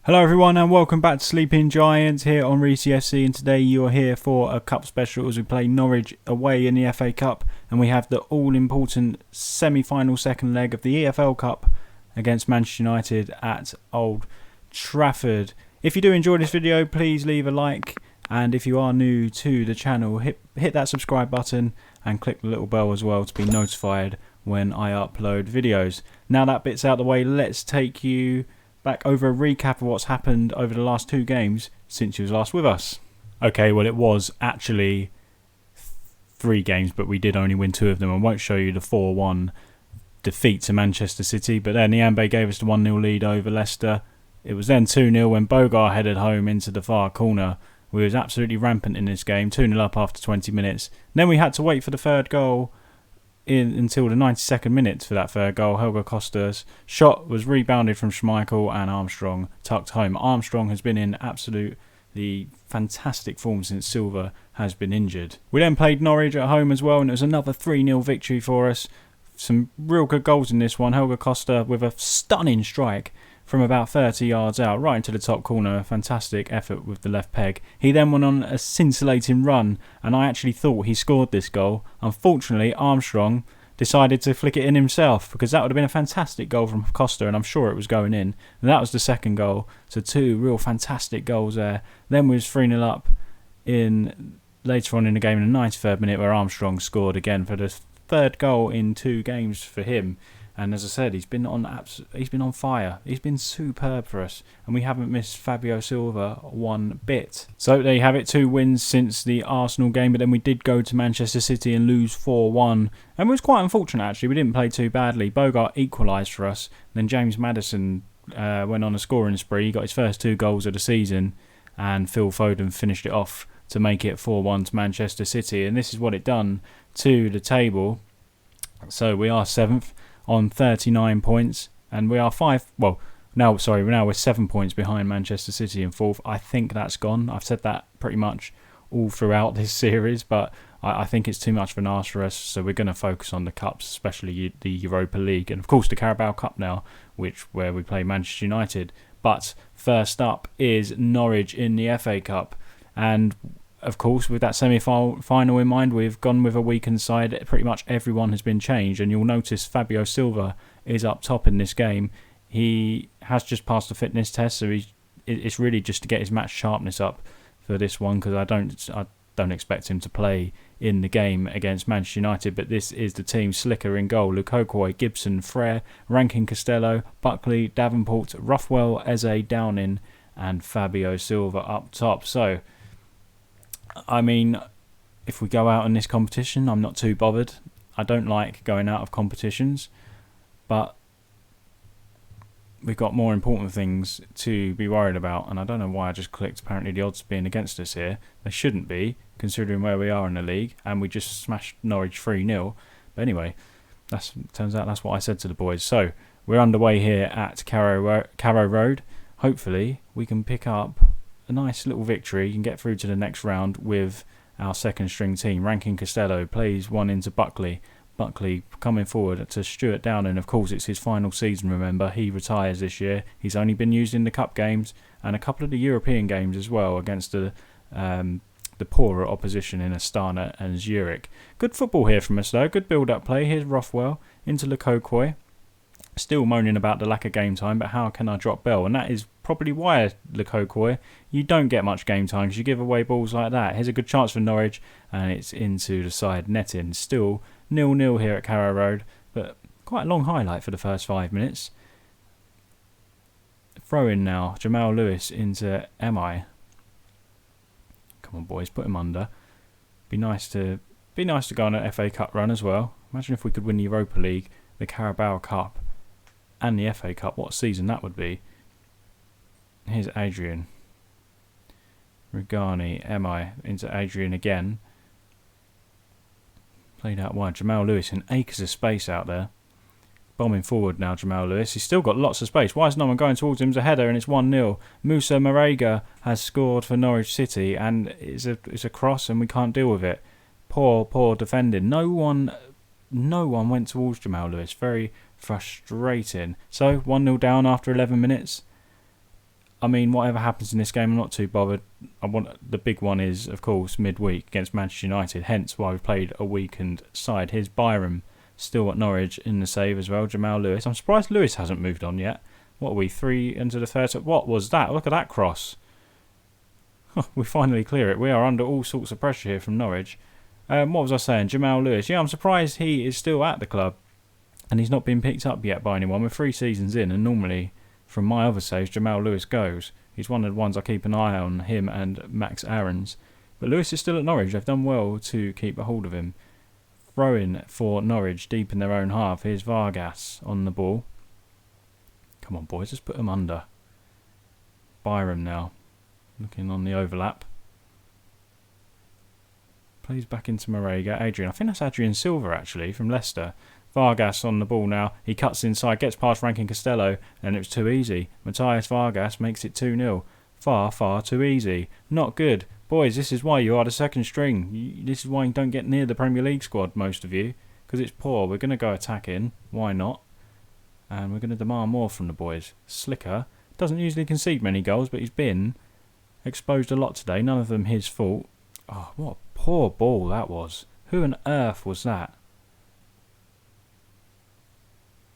Hello everyone and welcome back to Sleeping Giant here on Reesy FC, and today you're here for a cup special as we play Norwich away in the FA Cup, and we have the all-important semi-final second leg of the EFL Cup against Manchester United at Old Trafford. If you do enjoy this video, please leave a like, and if you are new to the channel, hit that subscribe button and click the little bell as well to be notified when I upload videos. Now that bit's out of the way, let's take you back over a recap of what's happened over the last two games since you was last with us. Okay, well it was actually 3 games, but we did only win 2 of them. I won't show you the 4-1 defeat to Manchester City, but then Niambe gave us the 1-0 lead over Leicester. It was then 2-0 when Bogar headed home into the far corner. We was absolutely rampant in this game, 2-0 up after 20 minutes. Then we had to wait for the third goal until the 92nd minute for that third goal. Helga Costa's shot was rebounded from Schmeichel and Armstrong tucked home. Armstrong has been in absolutely fantastic form since Silva has been injured. We then played Norwich at home as well, and it was another 3-0 victory for us. Some real good goals in this one. Helga Costa with a stunning strike from about 30 yards out, right into the top corner. A fantastic effort with the left peg. He then went on a scintillating run, and I actually thought he scored this goal. Unfortunately, Armstrong decided to flick it in himself, because that would have been a fantastic goal from Costa, and I'm sure it was going in. And that was the second goal. So 2 real fantastic goals there. Then we was 3-0 up later on in the game in the 93rd minute, where Armstrong scored again for the third goal in 2 games for him. And as I said, he's been on fire. He's been superb for us, and we haven't missed Fabio Silva one bit. So there you have it, 2 wins since the Arsenal game, but then we did go to Manchester City and lose 4-1, and it was quite unfortunate actually. We didn't play too badly. Bogart equalised for us, then James Maddison went on a scoring spree. He got his first 2 goals of the season, and Phil Foden finished it off to make it 4-1 to Manchester City, and this is what it done to the table. So we are 7th on 39 points, and we are now we're 7 points behind Manchester City in 4th. I think that's gone. I've said that pretty much all throughout this series, but I think it's too much of an ask for us, so we're going to focus on the cups, especially the Europa League, and of course the Carabao Cup now, where we play Manchester United. But first up is Norwich in the FA Cup, and of course, with that semi-final in mind, we've gone with a weakened side. Pretty much everyone has been changed, and you'll notice Fabio Silva is up top in this game. He has just passed the fitness test, so it's really just to get his match sharpness up for this one, because I don't expect him to play in the game against Manchester United. But this is the team: Slicker in goal, Lukokoy, Gibson, Frere, Rankin, Costello, Buckley, Davenport, Ruffwell, Eze, Downing, and Fabio Silva up top. So I mean, if we go out in this competition, I'm not too bothered. I don't like going out of competitions, but we've got more important things to be worried about, and I don't know why I just clicked. Apparently the odds being against us here. They shouldn't be, considering where we are in the league, and we just smashed Norwich 3-0. But anyway, turns out that's what I said to the boys. So we're underway here at Carrow Road. Hopefully we can pick up a nice little victory. You can get through to the next round with our second string team. Rankin Costello plays one into Buckley. Buckley coming forward to Stuart Downing. Of course, it's his final season, remember. He retires this year. He's only been used in the cup games and a couple of the European games as well against the poorer opposition in Astana and Zurich. Good football here from us though. Good build-up play. Here's Ruffwell into Lukokoy. Still moaning about the lack of game time, but how can I drop Bell? And that is probably why, Lukokoy, you don't get much game time, because you give away balls like that. Here's a good chance for Norwich, and it's into the side netting. Still 0-0 here at Carrow Road, but quite a long highlight for the first 5 minutes. Throw in now, Jamal Lewis into MI. Come on boys, put him under. Be nice to go on an FA Cup run as well. Imagine if we could win the Europa League, the Carabao Cup, and the FA Cup. What a season that would be. Here's Adrian. Regani, MI into Adrian again. Played out wide. Jamal Lewis in acres of space out there. Bombing forward now, Jamal Lewis. He's still got lots of space. Why is no one going towards him? It's a header and it's 1-0. Musa Marega has scored for Norwich City, and it's a cross and we can't deal with it. Poor defending. No one went towards Jamal Lewis. Very frustrating. So 1-0 down after 11 minutes. I mean, whatever happens in this game, I'm not too bothered. The big one is, of course, midweek against Manchester United, hence why we've played a weakened side. Here's Byram, still at Norwich in the save as well. Jamal Lewis. I'm surprised Lewis hasn't moved on yet. What are we, 3 into the third? What was that? Look at that cross. We finally clear it. We are under all sorts of pressure here from Norwich. What was I saying? Jamal Lewis. Yeah, I'm surprised he is still at the club and he's not been picked up yet by anyone. We're 3 seasons in, and normally from my other saves, Jamal Lewis goes. He's one of the ones I keep an eye on, him and Max Aarons. But Lewis is still at Norwich. They've done well to keep a hold of him. Throw-in for Norwich deep in their own half. Here's Vargas on the ball. Come on, boys, let's put them under. Byram now, looking on the overlap. Plays back into Marega. Adrian, I think that's Adrian Silva actually from Leicester. Vargas on the ball now. He cuts inside, gets past Rankin Costello, and it was too easy. Matthias Vargas makes it 2-0. Far, far too easy. Not good. Boys, this is why you are the second string. This is why you don't get near the Premier League squad, most of you, because it's poor. We're going to go attacking. Why not? And we're going to demand more from the boys. Slicker doesn't usually concede many goals, but he's been exposed a lot today. None of them his fault. Oh, what a poor ball that was. Who on earth was that?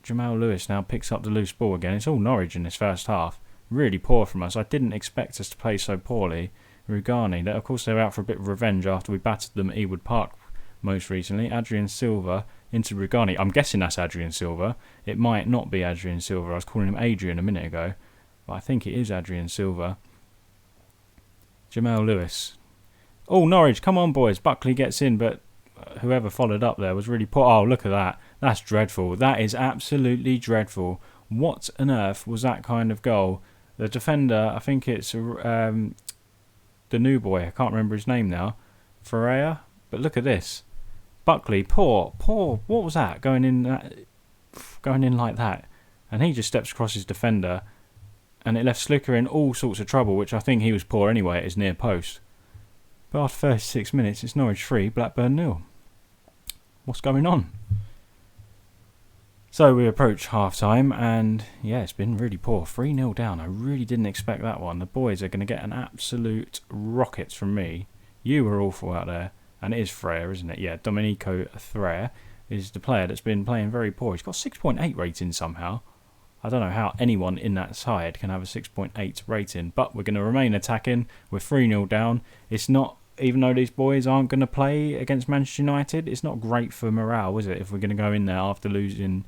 Jamal Lewis now picks up the loose ball again. It's all Norwich in this first half. Really poor from us. I didn't expect us to play so poorly. Rugani, of course they're out for a bit of revenge after we battered them at Ewood Park most recently. Adrian Silva into Rugani. I'm guessing that's Adrian Silva. It might not be Adrian Silva. I was calling him Adrian a minute ago, but I think it is Adrian Silva. Jamal Lewis. Oh, Norwich, come on boys. Buckley gets in, but whoever followed up there was really poor. Oh, look at that. That's dreadful. That is absolutely dreadful. What on earth was that kind of goal? The defender, I think it's the new boy. I can't remember his name now. Ferreira. But look at this. Buckley, poor. What was that? Going in like that. And he just steps across his defender. And it left Slicker in all sorts of trouble, which I think he was poor anyway at his near post. But after 36 minutes, it's Norwich 3, Blackburn 0. What's going on? So we approach half-time, and yeah, it's been really poor. 3-0 down. I really didn't expect that one. The boys are going to get an absolute rocket from me. You were awful out there. And it is Freire, isn't it? Yeah, Domenico Freire is the player that's been playing very poor. He's got 6.8 rating somehow. I don't know how anyone in that side can have a 6.8 rating. But we're going to remain attacking. We're 3-0 down. It's not, even though these boys aren't going to play against Manchester United, it's not great for morale, is it? If we're going to go in there after losing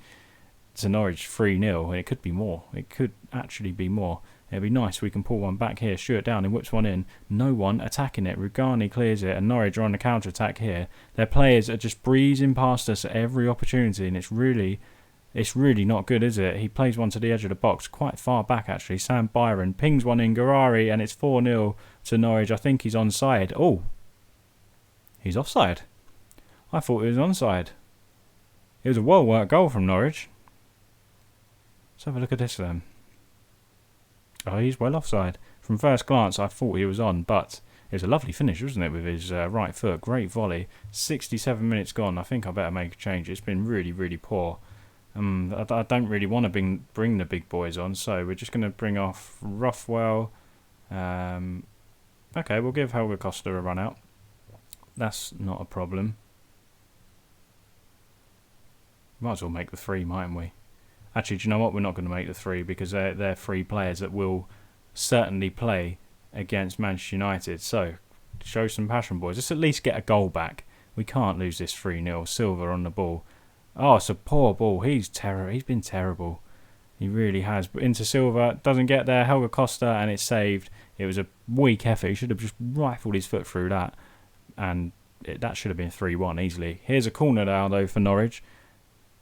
to Norwich 3-0. It could be more. It could actually be more. It'd be nice if we can pull one back here, shoot it down and whips one in. No one attacking it. Rugani clears it and Norwich are on the counter-attack here. Their players are just breezing past us at every opportunity, and it's really not good, is it? He plays one to the edge of the box, quite far back actually. Sam Byron pings one in Garari and it's 4-0 to Norwich. I think he's onside. Oh, he's offside. I thought he was onside. It was a well-worked goal from Norwich. Let's have a look at this then. Oh, he's well offside. From first glance, I thought he was on, but it was a lovely finish, wasn't it, with his right foot. Great volley. 67 minutes gone. I think I better make a change. It's been really, really poor. I don't really want to bring the big boys on, so we're just going to bring off Rothwell. Okay, we'll give Helga Costa a run out. That's not a problem. Might as well make the 3, mightn't we? Actually, do you know what? We're not going to make the 3 because they're 3 players that will certainly play against Manchester United. So, show some passion, boys. Let's at least get a goal back. We can't lose this 3-0. Silva on the ball. Oh, it's a poor ball. He's been terrible. He really has. But into Silva. Doesn't get there. Helga Costa, and it's saved. It was a weak effort. He should have just rifled his foot through that. And that should have been 3-1 easily. Here's a corner now, though, for Norwich.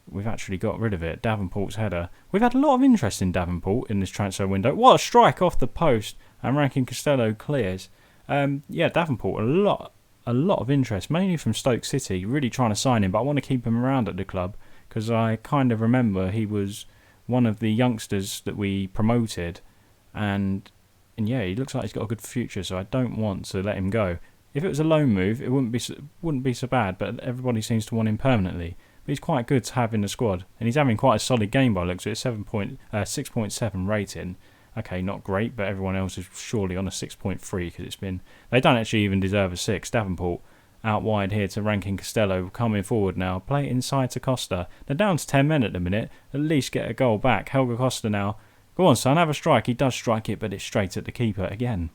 We've actually got rid of it. Davenport's header. We've had a lot of interest in Davenport in this transfer window. What a strike off the post. And Rankin Costello clears. Yeah, Davenport, a lot of interest, mainly from Stoke City. Really trying to sign him, but I want to keep him around at the club because I kind of remember he was one of the youngsters that we promoted. And yeah, he looks like he's got a good future, so I don't want to let him go. If it was a loan move, it wouldn't be so bad, but everybody seems to want him permanently. But he's quite good to have in the squad, and he's having quite a solid game by looks of it. 6.7 rating. Okay, not great, but everyone else is surely on a 6.3 because they don't actually even deserve a 6. Davenport out wide here to Rankin Costello, coming forward now, play it inside to Costa. They're down to 10 men at the minute, at least get a goal back. Helga Costa now, go on son, have a strike. He does strike it, but it's straight at the keeper again.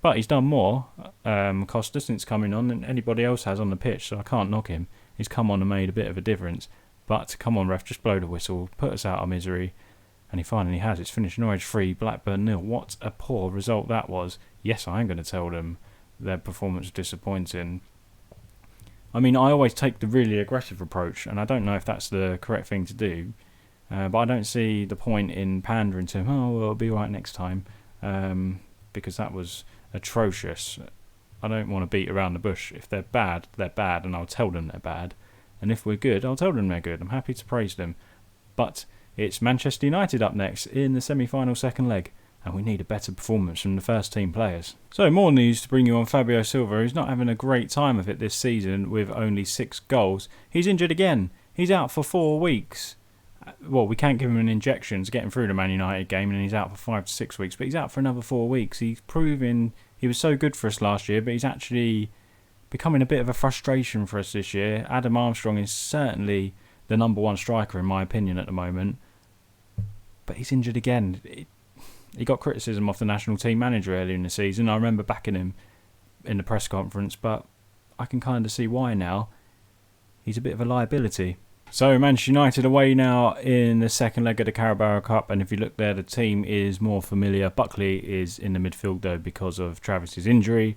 But he's done more, Costa, since coming on than anybody else has on the pitch, so I can't knock him. He's come on and made a bit of a difference. But come on ref, just blow the whistle, put us out of misery. And he finally has. It's finished Norwich 3, Blackburn 0. What a poor result that was. Yes, I am going to tell them their performance was disappointing. I mean, I always take the really aggressive approach, and I don't know if that's the correct thing to do. But I don't see the point in pandering to him, well, it'll be right next time. Because that was atrocious. I don't want to beat around the bush. If they're bad, and I'll tell them they're bad. And if we're good, I'll tell them they're good. I'm happy to praise them. But it's Manchester United up next in the semi-final second leg, and we need a better performance from the first team players. So more news to bring you on Fabio Silva, who's not having a great time of it this season with only 6 goals. He's injured again. He's out for 4 weeks. Well, we can't give him an injection to get him through the Man United game, and he's out for 5 to 6 weeks, but he's out for another 4 weeks. He's proving he was so good for us last year, but he's actually becoming a bit of a frustration for us this year. Adam Armstrong is certainly the number 1 striker in my opinion at the moment, but he's injured again. He got criticism off the national team manager earlier in the season. I remember backing him in the press conference, but I can kind of see why now. He's a bit of a liability. So Manchester United away now in the second leg of the Carrow Cup, and if you look there, the team is more familiar. Buckley is in the midfield though because of Travis's injury,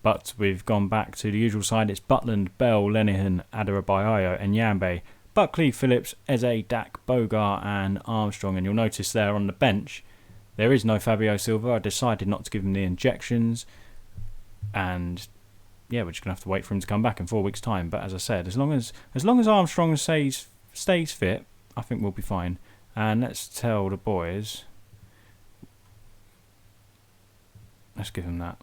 but we've gone back to the usual side. It's Butland, Bell, Lenihan, Adarabayo and Yambe. Buckley, Phillips, Eze, Dak, Bogart and Armstrong, and you'll notice there on the bench there is no Fabio Silva. I decided not to give him the injections, and yeah, we're just going to have to wait for him to come back in 4 weeks' time. But as I said, as long as Armstrong stays fit, I think we'll be fine. And let's tell the boys. Let's give them that.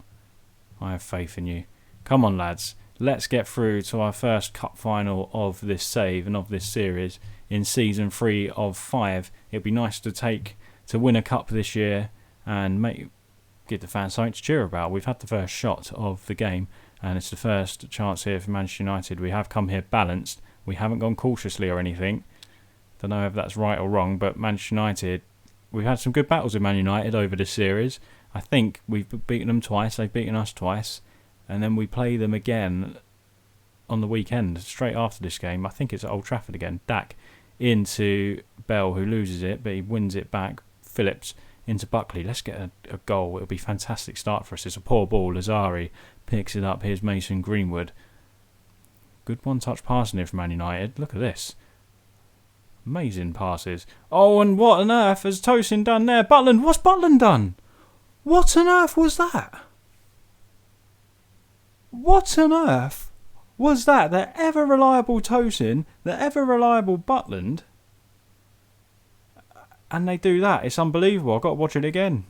I have faith in you. Come on, lads. Let's get through to our first cup final of this save and of this series in season 3 of 5. It'd be nice to win a cup this year and give the fans something to cheer about. We've had the first shot of the game, and it's the first chance here for Manchester United. We have come here balanced. We haven't gone cautiously or anything. Don't know if that's right or wrong, but Manchester United, we've had some good battles with Man United over this series. I think we've beaten them twice, they've beaten us twice, and then we play them again on the weekend, straight after this game. I think it's at Old Trafford again. Dak into Bell, who loses it, but he wins it back. Phillips into Buckley. Let's get a goal. It'll be a fantastic start for us. It's a poor ball. Lazari picks it up. Here's Mason Greenwood. Good one-touch passing here from Man United. Look at this. Amazing passes. Oh, and what on earth has Tosin done there? Butland, what's Butland done? What on earth was that? What on earth was that? The ever-reliable Tosin, the ever-reliable Butland, and they do that. It's unbelievable. I've got to watch it again.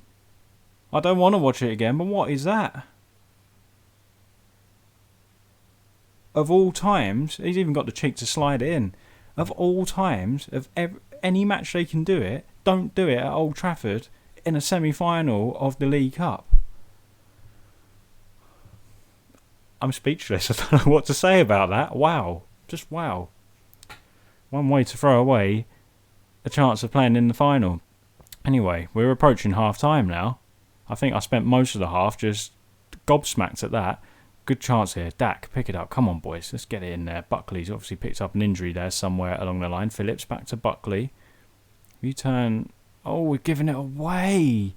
I don't want to watch it again, but what is that? Of all times, he's even got the cheek to slide it in. Of all times, of any match they can do it, don't do it at Old Trafford in a semi-final of the League Cup. I'm speechless. I don't know what to say about that. Wow. Just wow. One way to throw away a chance of playing in the final. Anyway, we're approaching half-time now. I think I spent most of the half just gobsmacked at that. Good chance here. Dak, pick it up. Come on, boys. Let's get it in there. Buckley's obviously picked up an injury there somewhere along the line. Phillips back to Buckley. You turn. Oh, we're giving it away.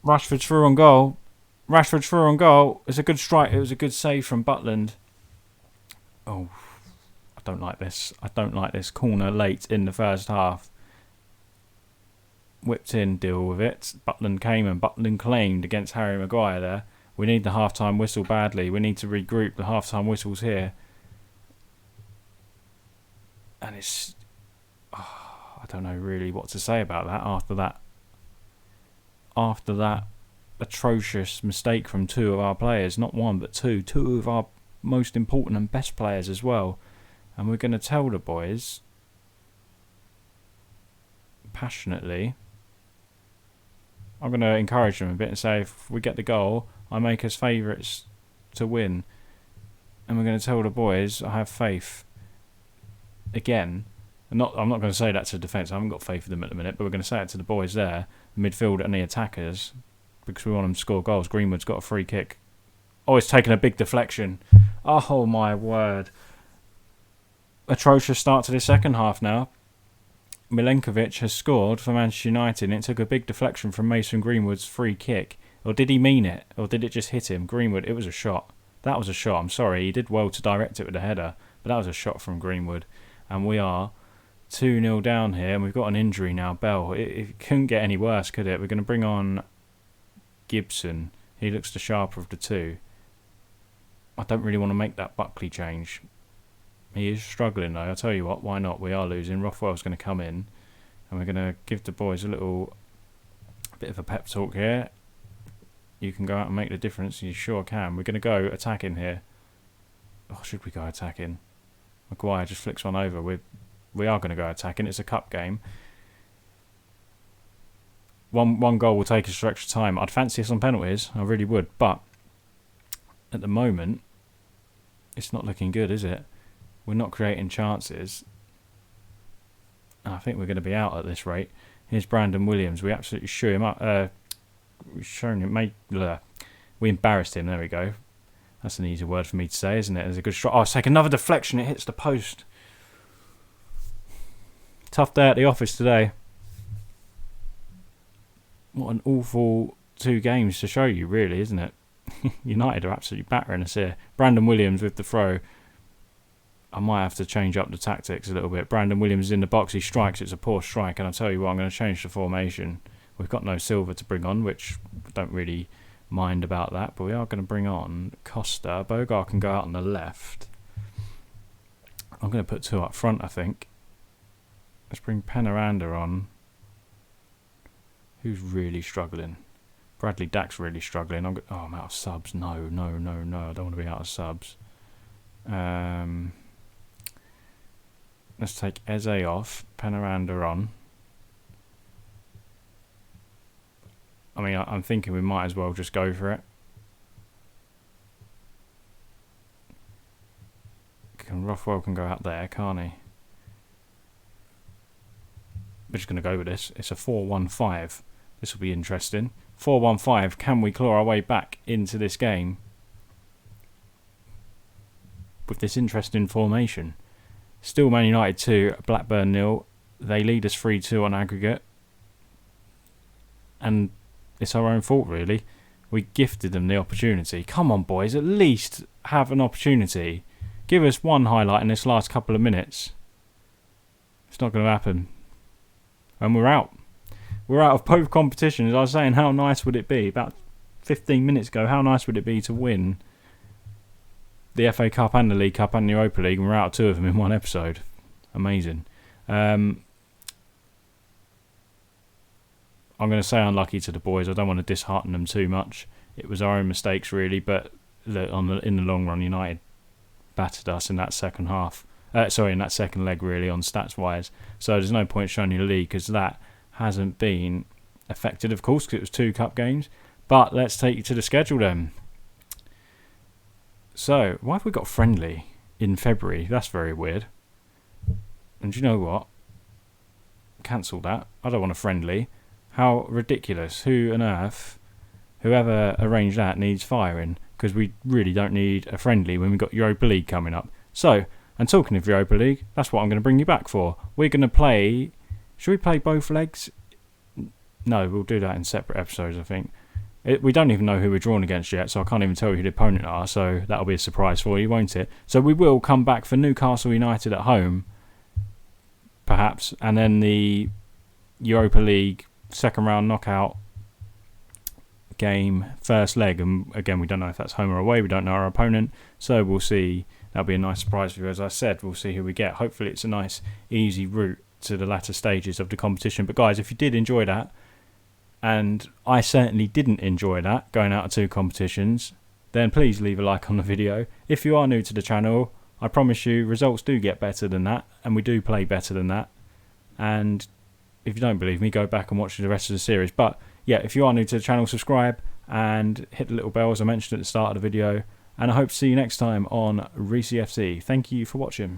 Rashford's through on goal. It's a good strike. It was a good save from Butland. Oh, I don't like this. Corner late in the first half. Whipped in, deal with it. Butland came and Butland claimed against Harry Maguire there. We need the half-time whistle badly. We need to regroup. The half-time whistle's here. And it's... I don't know really what to say about that after that atrocious mistake from 2 of our players. Not 1, but 2. 2 of our most important and best players as well. And we're going to tell the boys passionately I'm going to encourage them a bit and say if we get the goal, I make us favourites to win. And we're going to tell the boys I have faith. Again, I'm not going to say that to the defence. I haven't got faith in them at the minute, but we're going to say it to the boys there, the midfield and the attackers, because we want them to score goals. Greenwood's got a free kick. Oh, it's taken a big deflection. Oh, my word. Atrocious start to the second half now. Milenkovic has scored for Manchester United, and it took a big deflection from Mason Greenwood's free kick. Or did he mean it? Or did it just hit him? Greenwood, it was a shot. That was a shot. I'm sorry. He did well to direct it with a header, but that was a shot from Greenwood. And we are 2-0 down here, and we've got an injury now, Bell. It couldn't get any worse, could it? We're going to bring on Gibson. He looks the sharper of the two. I don't really want to make that Buckley change. He is struggling though. I'll tell you what, why not? We are losing. Rothwell's going to come in, and we're going to give the boys a little bit of a pep talk here. You can go out and make the difference. You sure can. We're going to go attacking here. Oh, should we go attacking? Maguire just flicks one over. We are going to go attacking. It's a cup game. One goal will take us to extra time. I'd fancy us on penalties. I really would. But at the moment, it's not looking good, is it? We're not creating chances. And I think we're going to be out at this rate. Here's Brandon Williams. We absolutely shoo him up. We embarrassed him. There we go. That's an easy word for me to say, isn't it? There's a good shot. Oh, it's like another deflection. It hits the post. Tough day at the office today. What an awful 2 games to show you, really, isn't it? United are absolutely battering us here. Brandon Williams with the throw. I might have to change up the tactics a little bit. Brandon Williams is in the box. He strikes. It's a poor strike. And I'll tell you what, I'm going to change the formation. We've got no Silva to bring on, which I don't really mind about that. But we are going to bring on Costa. Bogar can go out on the left. I'm going to put 2 up front, I think. Let's bring Penaranda on. Who's really struggling? Bradley Dack's really struggling. I'm out of subs. No. I don't want to be out of subs. Let's take Eze off. Penaranda on. I mean, I'm thinking we might as well just go for it. Rothwell can go out there, can't he? We're just going to go with this. It's a 4-1-5. This will be interesting. 4-1-5. Can we claw our way back into this game with this interesting formation? Still Man United 2, Blackburn 0. They lead us 3-2 on aggregate. And it's our own fault, really. We gifted them the opportunity. Come on, boys. At least have an opportunity. Give us one highlight in this last couple of minutes. It's not going to happen. And we're out. We're out of both competitions. I was saying, how nice would it be? About 15 minutes ago, how nice would it be to win the FA Cup and the League Cup and the Europa League, and we're out of 2 of them in one episode. Amazing. I'm going to say unlucky to the boys. I don't want to dishearten them too much. It was our own mistakes, really, but in the long run, United battered us in that second half. In that second leg, really, on stats-wise. So there's no point showing you the league, because that hasn't been affected, of course, because it was 2 cup games. But let's take you to the schedule then. So, why have we got friendly in February? That's very weird. And do you know what? Cancel that. I don't want a friendly. How ridiculous. Who on earth, whoever arranged that, needs firing? Because we really don't need a friendly when we've got Europa League coming up. So, and talking of Europa League, that's what I'm going to bring you back for. We're going to play... Should we play both legs? No, we'll do that in separate episodes, I think. We don't even know who we're drawn against yet, so I can't even tell you who the opponent are, so that'll be a surprise for you, won't it? So we will come back for Newcastle United at home, perhaps, and then the Europa League second round knockout game, first leg, and again, we don't know if that's home or away, we don't know our opponent, so we'll see. That'll be a nice surprise for you. As I said, we'll see who we get. Hopefully it's a nice, easy route to the latter stages of the competition. But guys, if you did enjoy that, and I certainly didn't enjoy that, going out of 2 competitions, then please leave a like on the video. If you are new to the channel, I promise you results do get better than that, and we do play better than that. And if you don't believe me, go back and watch the rest of the series. But yeah, if you are new to the channel, subscribe and hit the little bell as I mentioned at the start of the video. And I hope to see you next time on Reesy FC. Thank you for watching.